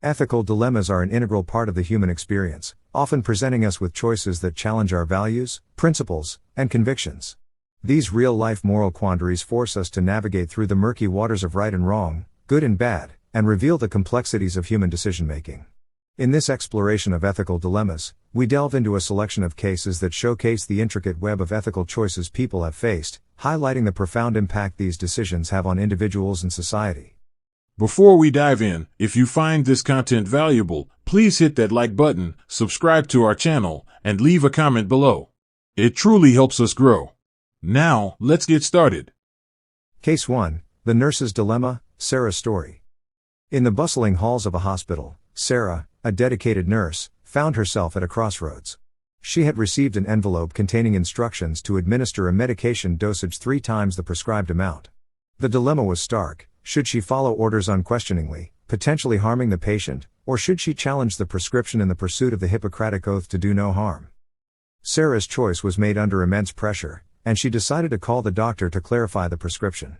Ethical dilemmas are an integral part of the human experience, often presenting us with choices that challenge our values, principles, and convictions. These real-life moral quandaries force us to navigate through the murky waters of right and wrong, good and bad, and reveal the complexities of human decision-making. In this exploration of ethical dilemmas, we delve into a selection of cases that showcase the intricate web of ethical choices people have faced, highlighting the profound impact these decisions have on individuals and society. Before we dive in, if you find this content valuable, please hit that like button, subscribe to our channel, and leave a comment below. It truly helps us grow. Now, let's get started. Case 1. The Nurse's Dilemma, Sarah's Story. In the bustling halls of a hospital, Sarah, a dedicated nurse, found herself at a crossroads. She had received an envelope containing instructions to administer a medication dosage 3 times the prescribed amount. The dilemma was stark. Should she follow orders unquestioningly, potentially harming the patient, or should she challenge the prescription in the pursuit of the Hippocratic Oath to do no harm? Sarah's choice was made under immense pressure, and she decided to call the doctor to clarify the prescription.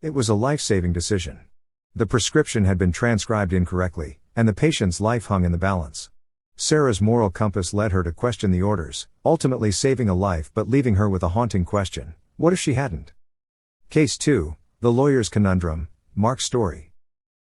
It was a life-saving decision. The prescription had been transcribed incorrectly, and the patient's life hung in the balance. Sarah's moral compass led her to question the orders, ultimately saving a life but leaving her with a haunting question: what if she hadn't? Case 2. The Lawyer's Conundrum, Mark's Story.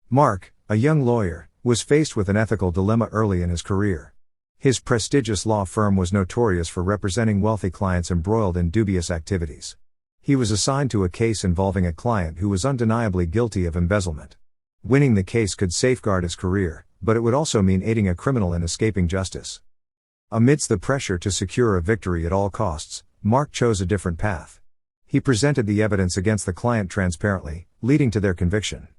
Mark, a young lawyer, was faced with an ethical dilemma early in his career. His prestigious law firm was notorious for representing wealthy clients embroiled in dubious activities. He was assigned to a case involving a client who was undeniably guilty of embezzlement. Winning the case could safeguard his career, but it would also mean aiding a criminal in escaping justice. Amidst the pressure to secure a victory at all costs, Mark chose a different path. He presented the evidence against the client transparently, leading to their conviction.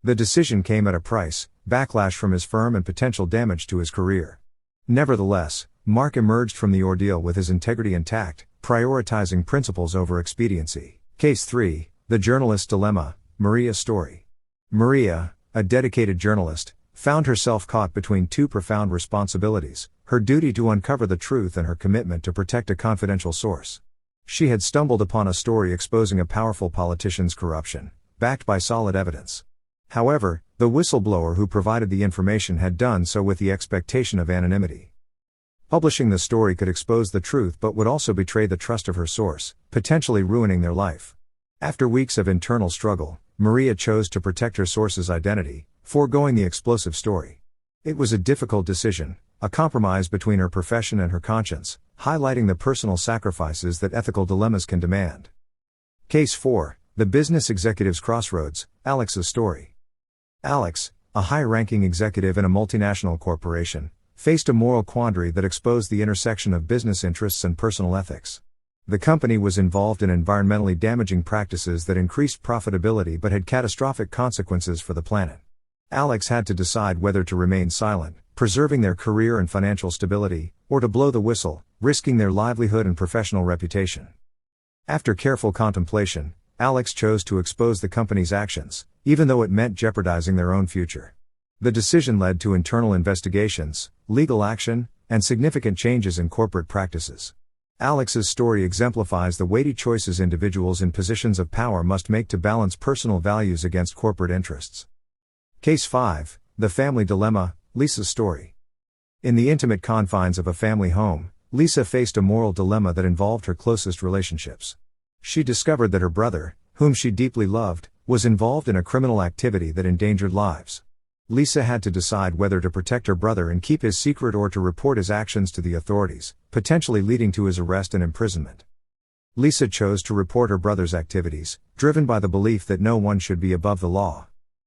The decision came at a price: backlash from his firm and potential damage to his career. Nevertheless, Mark emerged from the ordeal with his integrity intact, prioritizing principles over expediency. Case 3. The Journalist's Dilemma, Maria's Story. Maria, a dedicated journalist, found herself caught between 2 profound responsibilities: her duty to uncover the truth and her commitment to protect a confidential source. She had stumbled upon a story exposing a powerful politician's corruption, backed by solid evidence. However, the whistleblower who provided the information had done so with the expectation of anonymity. Publishing the story could expose the truth but would also betray the trust of her source, potentially ruining their life. After weeks of internal struggle, Maria chose to protect her source's identity, foregoing the explosive story. It was a difficult decision, a compromise between her profession and her conscience, highlighting the personal sacrifices that ethical dilemmas can demand. Case 4. The Business Executive's Crossroads, Alex's Story. Alex, a high-ranking executive in a multinational corporation, faced a moral quandary that exposed the intersection of business interests and personal ethics. The company was involved in environmentally damaging practices that increased profitability but had catastrophic consequences for the planet. Alex had to decide whether to remain silent, preserving their career and financial stability, or to blow the whistle, risking their livelihood and professional reputation. After careful contemplation, Alex chose to expose the company's actions, even though it meant jeopardizing their own future. The decision led to internal investigations, legal action, and significant changes in corporate practices. Alex's story exemplifies the weighty choices individuals in positions of power must make to balance personal values against corporate interests. Case 5. The Family Dilemma, Lisa's Story. In the intimate confines of a family home, Lisa faced a moral dilemma that involved her closest relationships. She discovered that her brother, whom she deeply loved, was involved in a criminal activity that endangered lives. Lisa had to decide whether to protect her brother and keep his secret or to report his actions to the authorities, potentially leading to his arrest and imprisonment. Lisa chose to report her brother's activities, driven by the belief that no one should be above the law.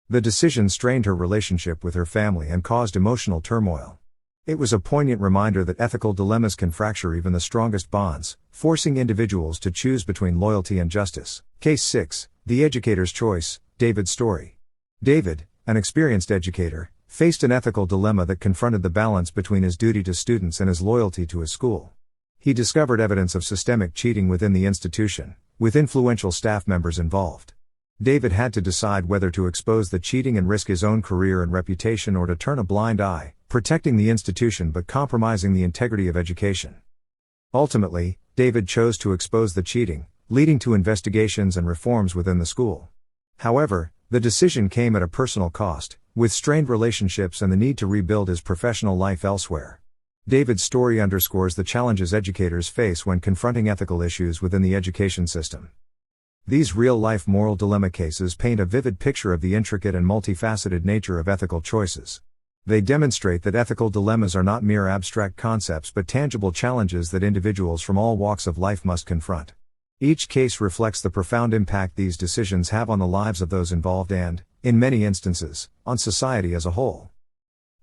The decision strained her relationship with her family and caused emotional turmoil. It was a poignant reminder that ethical dilemmas can fracture even the strongest bonds, forcing individuals to choose between loyalty and justice. Case 6. The Educator's Choice, David's Story. David, an experienced educator, faced an ethical dilemma that confronted the balance between his duty to students and his loyalty to his school. He discovered evidence of systemic cheating within the institution, with influential staff members involved. David had to decide whether to expose the cheating and risk his own career and reputation or to turn a blind eye, protecting the institution but compromising the integrity of education. Ultimately, David chose to expose the cheating, leading to investigations and reforms within the school. However, the decision came at a personal cost. with strained relationships and the need to rebuild his professional life elsewhere. David's story underscores the challenges educators face when confronting ethical issues within the education system. These real-life moral dilemma cases paint a vivid picture of the intricate and multifaceted nature of ethical choices. They demonstrate that ethical dilemmas are not mere abstract concepts but tangible challenges that individuals from all walks of life must confront. Each case reflects the profound impact these decisions have on the lives of those involved and, in many instances, on society as a whole.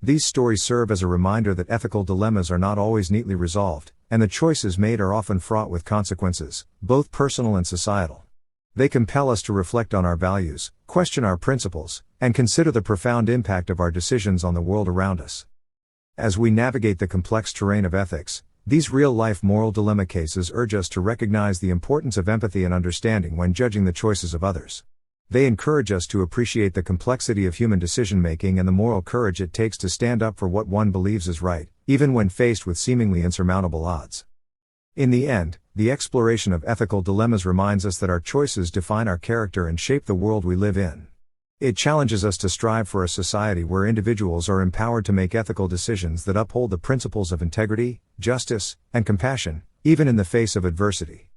These stories serve as a reminder that ethical dilemmas are not always neatly resolved, and the choices made are often fraught with consequences, both personal and societal. They compel us to reflect on our values, question our principles, and consider the profound impact of our decisions on the world around us. As we navigate the complex terrain of ethics, these real-life moral dilemma cases urge us to recognize the importance of empathy and understanding when judging the choices of others. They encourage us to appreciate the complexity of human decision-making and the moral courage it takes to stand up for what one believes is right, even when faced with seemingly insurmountable odds. In the end, the exploration of ethical dilemmas reminds us that our choices define our character and shape the world we live in. It challenges us to strive for a society where individuals are empowered to make ethical decisions that uphold the principles of integrity, justice, and compassion, even in the face of adversity.